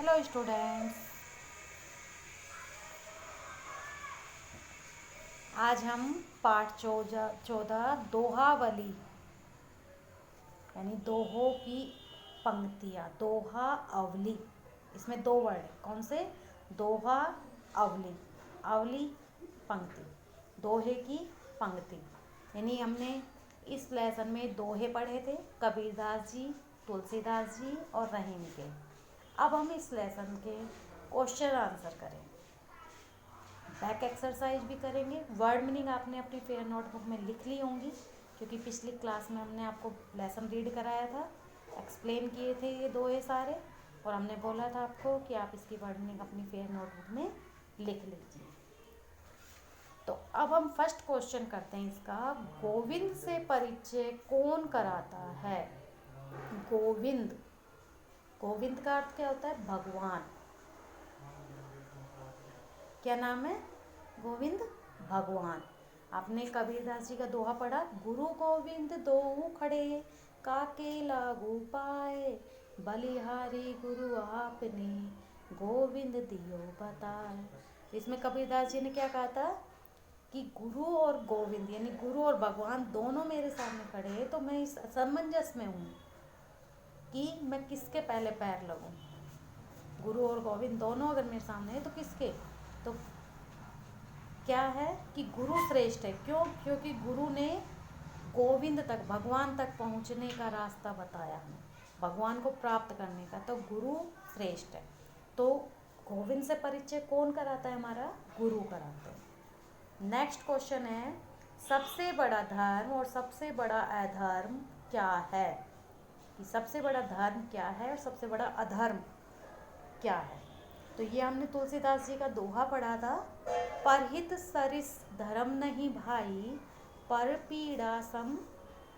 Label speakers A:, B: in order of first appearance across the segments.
A: Hello students. आज हम पाठ 14 दोहावली यानी दोहों की पंक्तियाँ, दोहा अवली। इसमें दो वर्ड है, कौन से? दोहा अवली, अवली पंक्ति, दोहे की पंक्ति। यानी हमने इस लेसन में दोहे पढ़े थे, कबीरदास जी, तुलसीदास जी और रहीम के। अब हम इस लेसन के क्वेश्चन आंसर करें, बैक एक्सरसाइज भी करेंगे। वर्ड मीनिंग आपने अपनी फेयर नोटबुक में लिख ली होंगी, क्योंकि पिछली क्लास में हमने आपको लेसन रीड कराया था, एक्सप्लेन किए थे ये दोहे सारे, और हमने बोला था आपको कि आप इसकी वर्ड मीनिंग अपनी फेयर नोटबुक में लिख लीजिए। तो अब हम फर्स्ट क्वेश्चन करते हैं इसका, गोविंद से परिचय कौन कराता है? गोविंद, गोविंद का अर्थ क्या होता है? भगवान। क्या नाम है? गोविंद भगवान। आपने कबीरदास जी का दोहा पढ़ा, गुरु गोविंद दोऊ खड़े, काके लागू पाए, बलिहारी गुरु आपने, गोविंद दियो बताए। इसमें कबीरदास जी ने क्या कहा था कि गुरु और गोविंद यानी गुरु और भगवान दोनों मेरे सामने खड़े हैं, तो मैं इस असमंजस में हूँ कि मैं किसके पहले पैर लगूं। गुरु और गोविंद दोनों अगर मेरे सामने है तो किसके? तो क्या है कि गुरु श्रेष्ठ है। क्यों? क्योंकि गुरु ने गोविंद तक, भगवान तक पहुंचने का रास्ता बताया हमें, भगवान को प्राप्त करने का, तो गुरु श्रेष्ठ है। तो गोविंद से परिचय कौन कराता है? हमारा गुरु कराते हैं। नेक्स्ट क्वेश्चन है, सबसे बड़ा धर्म और सबसे बड़ा अधर्म क्या है? कि सबसे बड़ा धर्म क्या है और सबसे बड़ा अधर्म क्या है? तो ये हमने तुलसीदास जी का दोहा पढ़ा था, परहित सरिस धर्म नहीं भाई, पर पीड़ा सम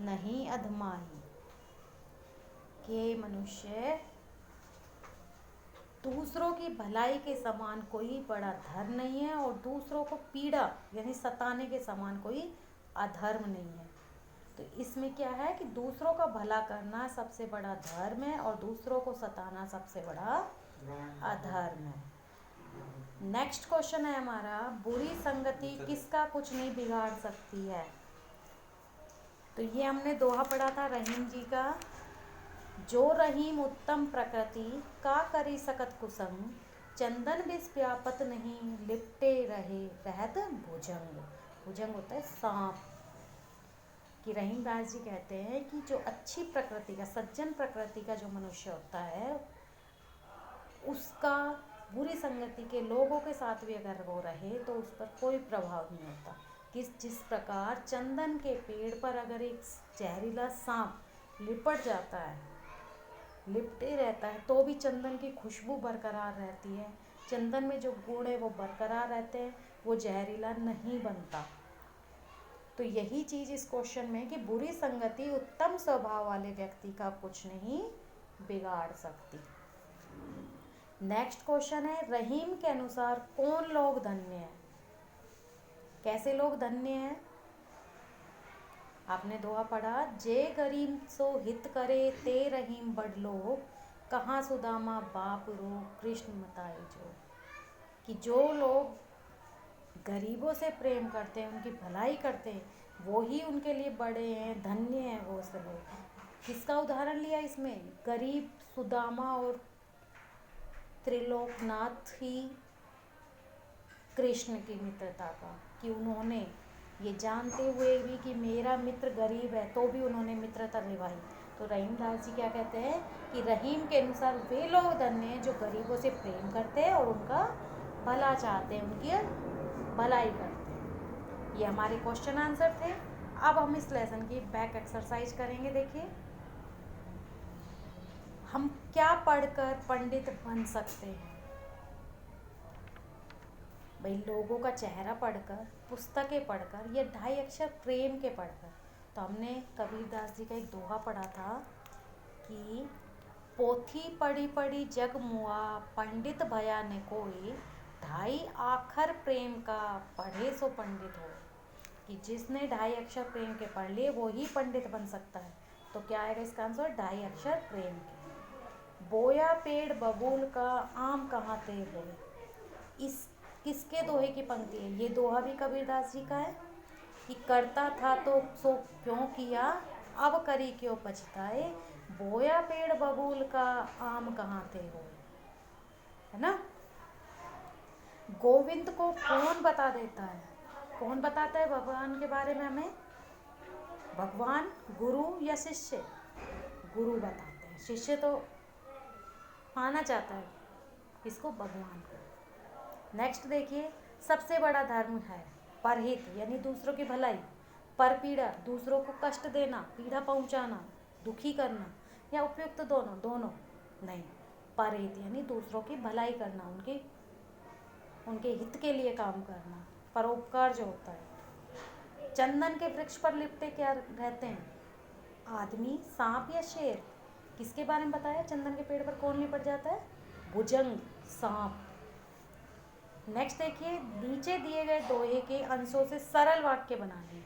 A: नहीं अधमाई। के मनुष्य दूसरों की भलाई के समान कोई बड़ा धर्म नहीं है, और दूसरों को पीड़ा यानी सताने के समान कोई अधर्म नहीं है। तो इसमें क्या है कि दूसरों का भला करना सबसे बड़ा धर्म है और दूसरों को सताना सबसे बड़ा अधर्म है। नेक्स्ट क्वेश्चन है हमारा, बुरी संगति किसका कुछ नहीं बिगाड़ सकती है? तो ये हमने दोहा पढ़ा था रहीम जी का, जो रहीम उत्तम प्रकृति का करी सकत कुसंग, चंदन बिस व्यापत नहीं, लिपटे रहे रहत भुजंग। भुजंग होता है सांप। कि रहीम दास जी कहते हैं कि जो अच्छी प्रकृति का, सज्जन प्रकृति का जो मनुष्य होता है, उसका बुरी संगति के लोगों के साथ भी अगर वो रहे तो उस पर कोई प्रभाव नहीं होता। जिस प्रकार चंदन के पेड़ पर अगर एक जहरीला सांप लिपट जाता है, लिपटे रहता है, तो भी चंदन की खुशबू बरकरार रहती है, चंदन में जो गुण है वो बरकरार रहते हैं, वो जहरीला नहीं बनता। तो यही चीज़ इस क्वेश्चन में कि बुरी संगति उत्तम स्वभाव वाले व्यक्ति का कुछ नहीं बिगाड़ सकती। नेक्स्ट क्वेश्चन है, रहीम के अनुसार कौन लोग धन्य हैं? कैसे लोग धन्य हैं? आपने दोहा पढ़ा, जे गरीब सो हित करे, ते रहीम बड़ लोग, कहाँ सुदामा बाप रो, कृष्ण मताए जो। कि जो लोग गरीबों से प्रेम करते हैं, उनकी भलाई करते हैं, वो ही उनके लिए बड़े हैं, धन्य हैं वो सब लोग। किसका उदाहरण लिया इसमें? गरीब सुदामा और त्रिलोकनाथ ही कृष्ण की मित्रता का, कि उन्होंने ये जानते हुए भी कि मेरा मित्र गरीब है, तो भी उन्होंने मित्रता निभाई। तो रहीम दास जी क्या कहते हैं कि रहीम के अनुसार वे लोग धन्य हैं जो गरीबों से प्रेम करते हैं और उनका भला चाहते हैं, उनकी भलाई करते हैं। ये हमारे क्वेश्चन आंसर थे। अब हम इस लेसन की बैक एक्सरसाइज करेंगे। देखिए, हम क्या पढ़कर पंडित बन सकते हैं? भाई, लोगों का चेहरा पढ़कर, पुस्तकें पढ़कर, या ढाई अक्षर प्रेम के पढ़कर। तो हमने कबीरदास जी का एक दोहा पढ़ा था कि पोथी पढ़ी पढ़ी जग मुआ, पंडित भया ने कोई, ढाई आखर प्रेम का पढ़े सो पंडित हो। कि जिसने ढाई अक्षर प्रेम के पढ़ लिए वो ही पंडित बन सकता है। तो क्या आएगा इसका आंसर? ढाई अक्षर प्रेम के। बोया पेड़ बबूल का, आम कहाँ ते बोए। इस किसके दोहे की पंक्ति है? ये दोहा भी कबीरदास जी का है कि करता था तो सो क्यों किया, अब करी क्यों पछताए, बोया पेड़ बबूल का, आम कहाँ थे बोए। है ना। गोविंद को कौन बता देता है? कौन बताता है भगवान के बारे में हमें? भगवान, गुरु या शिष्य? गुरु बताते हैं। शिष्य तो पाना चाहता है किसको? भगवान को। नेक्स्ट देखिए, सबसे बड़ा धर्म है परहित यानी दूसरों की भलाई, परपीड़ा दूसरों को कष्ट देना, पीड़ा पहुंचाना, दुखी करना, या उपयुक्त दोनों? दोनों नहीं। परहित यानी दूसरों की भलाई करना, उनके हित के लिए काम करना, परोपकार जो होता है। चंदन के वृक्ष पर लिपटे क्या रहते हैं? आदमी, सांप या शेर? किसके बारे में बताया? चंदन के पेड़ पर कौन लिपट जाता है? भुजंग, सांप। नेक्स्ट देखिए, नीचे दिए गए दोहे के अंशों से सरल वाक्य बनाइए।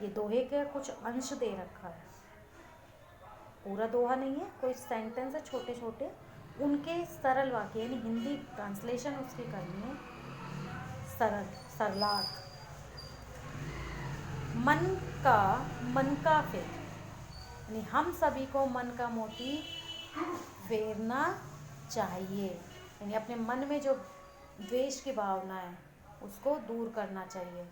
A: ये दोहे का कुछ अंश दे रखा है, पूरा दोहा नहीं है, कोई सेंटेंस है छोटे छोटे, उनके सरल वाक्य यानी हिंदी ट्रांसलेशन उसकी करनी है। सरल, सरलार्थ। मन का फेर यानी हम सभी को मन का मोती फेरना चाहिए, यानी अपने मन में जो द्वेष की भावना है उसको दूर करना चाहिए।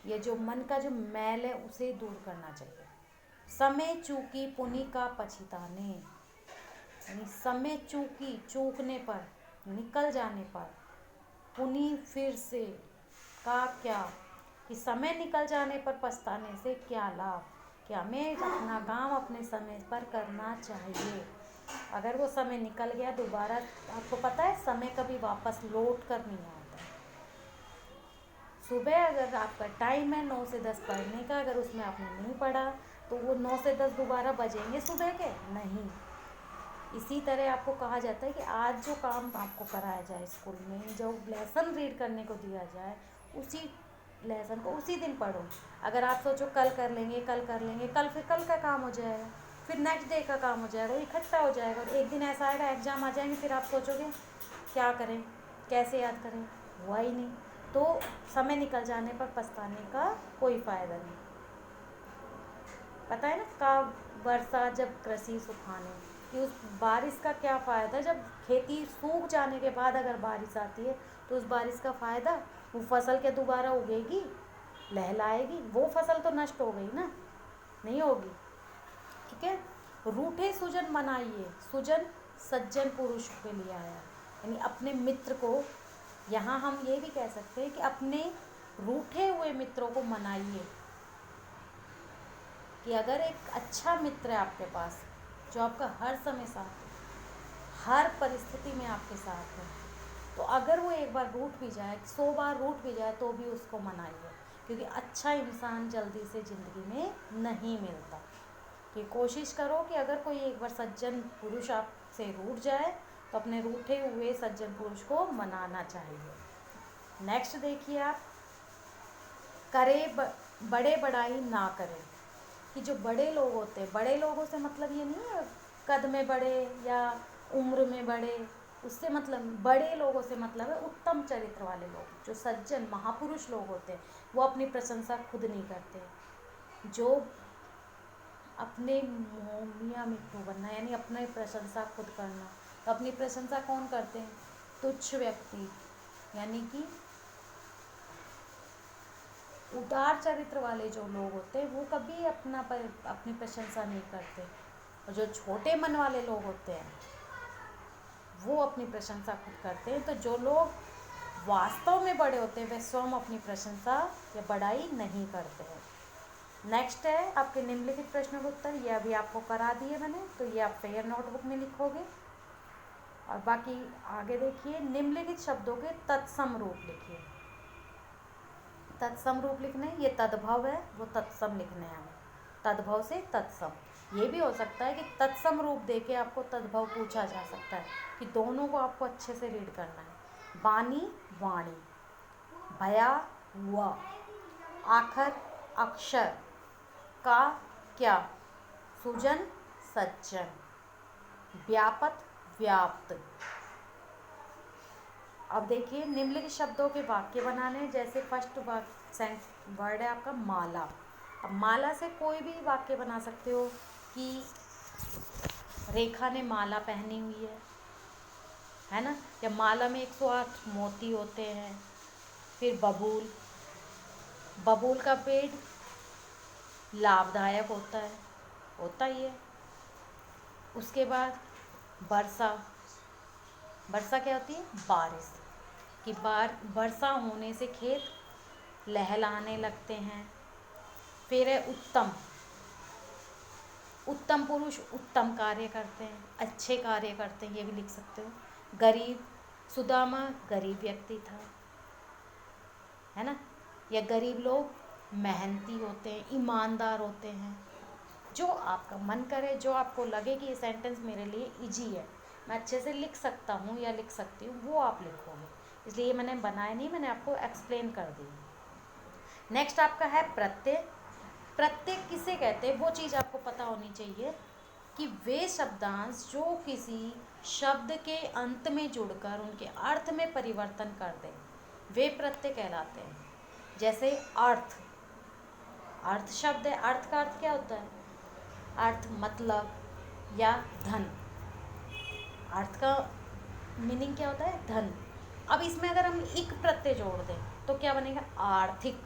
A: ये जो मन का जो मैल है उसे दूर करना चाहिए। समय चूकी पुनि का पछताने, यानी समय चूकी, चूकने पर, निकल जाने पर, पुनि फिर से, का क्या, कि समय निकल जाने पर पछताने से क्या लाभ, कि हमें अपना काम अपने समय पर करना चाहिए। अगर वो समय निकल गया दोबारा, आपको पता है समय कभी वापस लौट कर नहीं आता। सुबह अगर आपका टाइम है 9 से 10 पढ़ने का, अगर उसमें आपने नहीं पढ़ा तो वो 9 से 10 दोबारा बजेंगे सुबह के? नहीं। इसी तरह आपको कहा जाता है कि आज जो काम आपको कराया जाए स्कूल में, जो लेसन रीड करने को दिया जाए, उसी लेसन को उसी दिन पढ़ो। अगर आप सोचो कल कर लेंगे, कल कर लेंगे, कल फिर कल का काम हो जाएगा, फिर नेक्स्ट डे का काम हो जाएगा, वो इकट्ठा हो जाएगा, और एक दिन ऐसा आएगा एग्ज़ाम आ जाएंगे, फिर आप सोचोगे क्या करें, कैसे याद करें, हुआ ही नहीं। तो समय निकल जाने पर पछताने का कोई फ़ायदा नहीं। पता है ना, का वर्षा जब कृषि सुखाने, कि उस बारिश का क्या फ़ायदा जब खेती सूख जाने के बाद अगर बारिश आती है तो उस बारिश का फ़ायदा, वो फसल के दोबारा उगेगी, लहलाएगी, वो फसल तो नष्ट हो गई ना, नहीं होगी। ठीक है। रूठे सुजन मनाइए, सुजन सज्जन पुरुष के लिए आया, यानी अपने मित्र को, यहाँ हम ये भी कह सकते हैं कि अपने रूठे हुए मित्रों को मनाइए। कि अगर एक अच्छा मित्र है आपके पास जो आपका हर समय साथ है, हर परिस्थिति में आपके साथ है, तो अगर वो एक बार रूठ भी जाए, 100 बार रूठ भी जाए, तो भी उसको मनाइए, क्योंकि अच्छा इंसान जल्दी से ज़िंदगी में नहीं मिलता। कि कोशिश करो कि अगर कोई एक बार सज्जन पुरुष आपसे रूठ जाए तो अपने रूठे हुए सज्जन पुरुष को मनाना चाहिए। नेक्स्ट देखिए आप, बड़े बड़ाई ना करें। कि जो बड़े लोग होते हैं, बड़े लोगों से मतलब ये नहीं है कद में बड़े या उम्र में बड़े, उससे मतलब बड़े लोगों से मतलब है उत्तम चरित्र वाले लोग, जो सज्जन महापुरुष लोग होते हैं, वो अपनी प्रशंसा खुद नहीं करते। जो अपने मियाँ मिट्टू बनना यानी अपने प्रशंसा खुद करना, तो अपनी प्रशंसा कौन करते हैं? तुच्छ व्यक्ति, यानी कि उदार चरित्र वाले जो लोग होते हैं वो कभी अपनी प्रशंसा नहीं करते, और जो छोटे मन वाले लोग होते हैं वो अपनी प्रशंसा खुद करते हैं। तो जो लोग वास्तव में बड़े होते हैं वे स्वयं अपनी प्रशंसा या बड़ाई नहीं करते हैं। नेक्स्ट है आपके निम्नलिखित प्रश्नों के उत्तर, ये अभी आपको करा दिए मैंने, तो ये आप फेयर नोटबुक में लिखोगे। और बाकी आगे देखिए, निम्नलिखित शब्दों के तत्सम रूप लिखिए। तत्सम रूप लिखने, ये तद्भव है, वो तत्सम लिखने हैं हमें, तद्भव से तत्सम। ये भी हो सकता है कि तत्सम रूप देके आपको तद्भव पूछा जा सकता है, कि दोनों को आपको अच्छे से रीड करना है। बानी, वाणी, भया, व, आखर, अक्षर, का, क्या, सुजन, सज्जन। व्यापक, व्याप्त। अब देखिए निम्नलिखित शब्दों के वाक्य बनाने, जैसे फर्स्ट वर्ड है आपका माला। अब माला से कोई भी वाक्य बना सकते हो कि रेखा ने माला पहनी हुई है ना, या माला में 108 मोती होते हैं। फिर बबूल, बबूल का पेड़ लाभदायक होता ही है। उसके बाद वर्षा, वर्षा क्या होती है, बारिश। कि वर्षा होने से खेत लहलाने लगते हैं। फिर है उत्तम, उत्तम पुरुष उत्तम कार्य करते हैं, अच्छे कार्य करते हैं, ये भी लिख सकते हो। गरीब, सुदामा गरीब व्यक्ति था, है ना। या गरीब लोग मेहनती होते हैं, ईमानदार होते हैं। जो आपका मन करे, जो आपको लगे कि ये सेंटेंस मेरे लिए इजी है, मैं अच्छे से लिख सकता हूँ या लिख सकती हूँ, वो आप लिखोगे। इसलिए मैंने बनाया नहीं, मैंने आपको एक्सप्लेन कर दी। नेक्स्ट आपका है प्रत्यय। प्रत्यय किसे कहते हैं, वो चीज़ आपको पता होनी चाहिए कि वे शब्दांश जो किसी शब्द के अंत में जुड़कर उनके अर्थ में परिवर्तन कर दें, वे प्रत्यय कहलाते हैं। जैसे अर्थ, अर्थ शब्द है, अर्थ का अर्थ क्या होता है, अर्थ मतलब या धन। अर्थ का मीनिंग क्या होता है, धन। अब इसमें अगर हम इक प्रत्यय जोड़ दें तो क्या बनेगा, आर्थिक।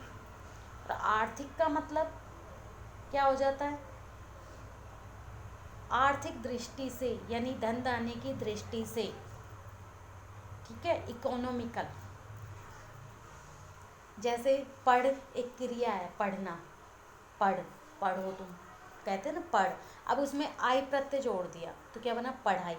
A: और आर्थिक का मतलब क्या हो जाता है, आर्थिक दृष्टि से, यानी धन दाने की दृष्टि से, ठीक है, इकोनॉमिकल। जैसे पढ़ एक क्रिया है, पढ़ना, पढ़ो तुम, कहते हैं ना पढ़। अब उसमें आई प्रत्यय जोड़ दिया तो क्या बना, पढ़ाई।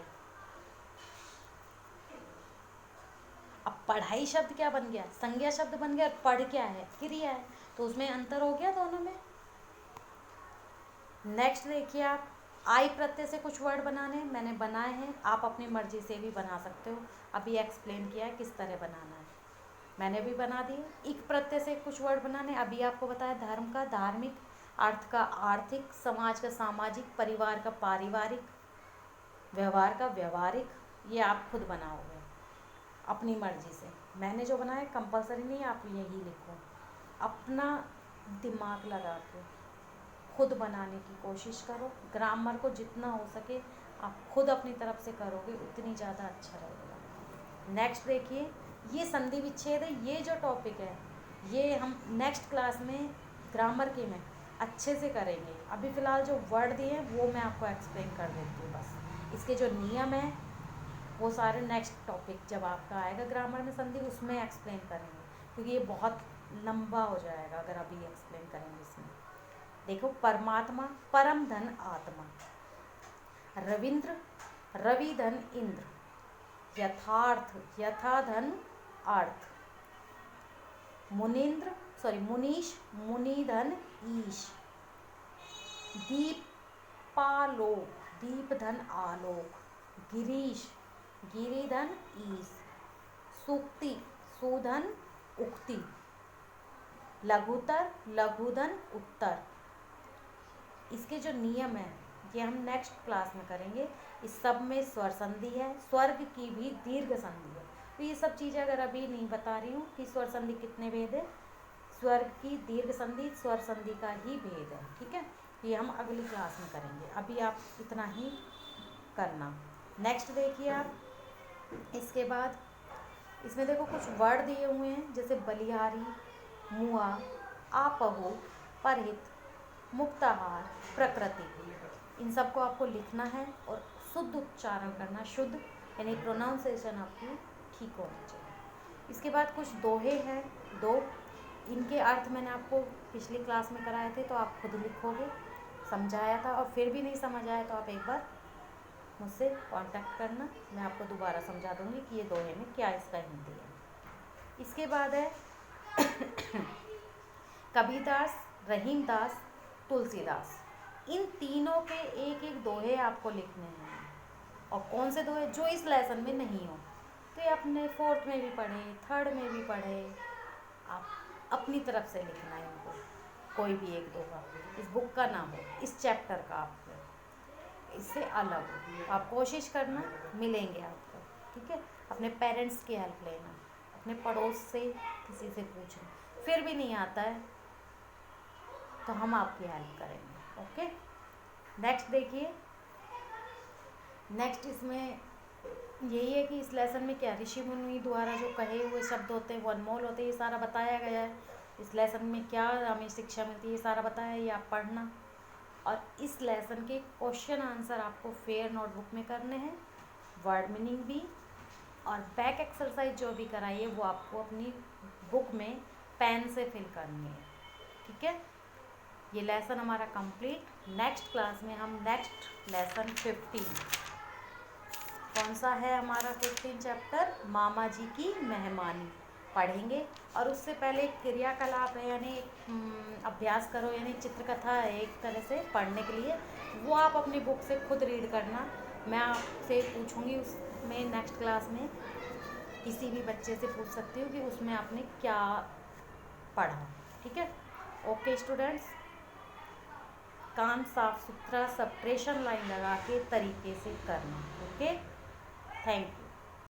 A: अब पढ़ाई शब्द क्या बन गया, संज्ञा शब्द बन गया, और पढ़ क्या है, क्रिया है, तो उसमें अंतर हो गया दोनों में। नेक्स्ट देखिए आप, आई प्रत्यय से कुछ वर्ड बनाने, मैंने बनाए हैं, आप अपनी मर्जी से भी बना सकते हो। अभी एक्सप्लेन किया है किस तरह बनाना है, मैंने भी बना दिए। इक प्रत्यय से कुछ वर्ड बनाने, अभी आपको बताया, धर्म का धार्मिक, अर्थ का आर्थिक, समाज का सामाजिक, परिवार का पारिवारिक, व्यवहार का व्यवहारिक। ये आप खुद बनाओगे अपनी मर्जी से। मैंने जो बनाया कंपलसरी नहीं, आप यही लिखो, अपना दिमाग लगा के खुद बनाने की कोशिश करो। ग्रामर को जितना हो सके आप खुद अपनी तरफ से करोगे, उतनी ज़्यादा अच्छा रहेगा। नेक्स्ट देखिए, ये संधि विच्छेद है, ये जो टॉपिक है ये हम नेक्स्ट क्लास में ग्रामर के में अच्छे से करेंगे। अभी फ़िलहाल जो वर्ड दिए हैं वो मैं आपको एक्सप्लेन कर देती हूँ बस। इसके जो नियम है वो सारे नेक्स्ट टॉपिक जब आपका आएगा ग्रामर में संधि, उसमें एक्सप्लेन करेंगे, क्योंकि ये बहुत लंबा हो जाएगा अगर अभी एक्सप्लेन करेंगे इसमें। देखो, परमात्मा, परम धन आत्मा, रविंद्र, रवि धन इंद्र, यथार्थ, यथा धन अर्थ, मुनीश, मुनि धन ईश, दीपालोक, दीप धन आलोक, गिरीश, गिरिधन ईश, सूक्ति, सुधन उक्ति, लघुतर, लघुधन उत्तर। इसके जो नियम है ये हम नेक्स्ट क्लास में करेंगे। इस सब में स्वर संधि है, स्वर्ग की भी दीर्घ संधि है। तो ये सब चीज़ें अगर अभी नहीं बता रही हूँ कि स्वर संधि कितने भेद है, स्वर्ग की दीर्घ संधि स्वर संधि का ही भेद है, ठीक है। ये हम अगली क्लास में करेंगे, अभी आप इतना ही करना। नेक्स्ट देखिए आप, इसके बाद इसमें देखो कुछ वर्ड दिए हुए हैं, जैसे बलिहारी, मुआ, आपहु, परहित, मुक्ताहार, प्रकृति। इन सबको आपको लिखना है और शुद्ध उच्चारण करना, शुद्ध यानी प्रोनाउंसिएशन आपकी ठीक होनी चाहिए। इसके बाद कुछ दोहे हैं, दो, इनके अर्थ मैंने आपको पिछली क्लास में कराए थे, तो आप खुद लिखोगे, समझाया था। और फिर भी नहीं समझ आया तो आप एक बार मुझसे कांटेक्ट करना, मैं आपको दोबारा समझा दूंगी कि ये दोहे में क्या इसका हिंदी है। इसके बाद है कबीरदास, रहीमदास, तुलसीदास। इन तीनों के एक एक दोहे आपको लिखने हैं। और कौन से दोहे, जो इस लेसन में नहीं हो तो ये अपने 4th में भी पढ़े, 3rd में भी पढ़े, आप अपनी तरफ से लिखना है इनको, कोई भी एक दोहा, इस बुक का ना हो, इस चैप्टर का आपको। इससे अलग आप कोशिश करना, मिलेंगे आपको। ठीक है, अपने पेरेंट्स की हेल्प लेना, अपने पड़ोस से किसी से पूछना, फिर भी नहीं आता है तो हम आपकी हेल्प करेंगे। ओके, नेक्स्ट देखिए। नेक्स्ट इसमें यही है कि इस लेसन में क्या ऋषि मुनि द्वारा जो कहे हुए शब्द होते हैं वो अनमोल होते हैं, ये सारा बताया गया है। इस लेसन में क्या हमें शिक्षा मिलती है ये सारा बताया है, ये आप पढ़ना। और इस लेसन के क्वेश्चन आंसर आपको फेयर नोटबुक में करने हैं, वर्ड मीनिंग भी, और बैक एक्सरसाइज जो भी कराई है वो आपको अपनी बुक में पेन से फिल करनी है। ठीक है, ये लेसन हमारा कंप्लीट। नेक्स्ट क्लास में हम नेक्स्ट लेसन 15, कौन सा है हमारा 15 चैप्टर, मामा जी की मेहमानी पढ़ेंगे। और उससे पहले क्रियाकलाप है, यानी अभ्यास करो, यानी चित्रकथा है एक तरह से पढ़ने के लिए, वो आप अपनी बुक से खुद रीड करना। मैं आपसे पूछूंगी उसमें नेक्स्ट क्लास में, किसी भी बच्चे से पूछ सकती हूँ कि उसमें आपने क्या पढ़ा। ठीक है, ओके स्टूडेंट्स, काम साफ सुथरा सब प्रेशर लाइन लगा के तरीके से करना। Okay, thank you.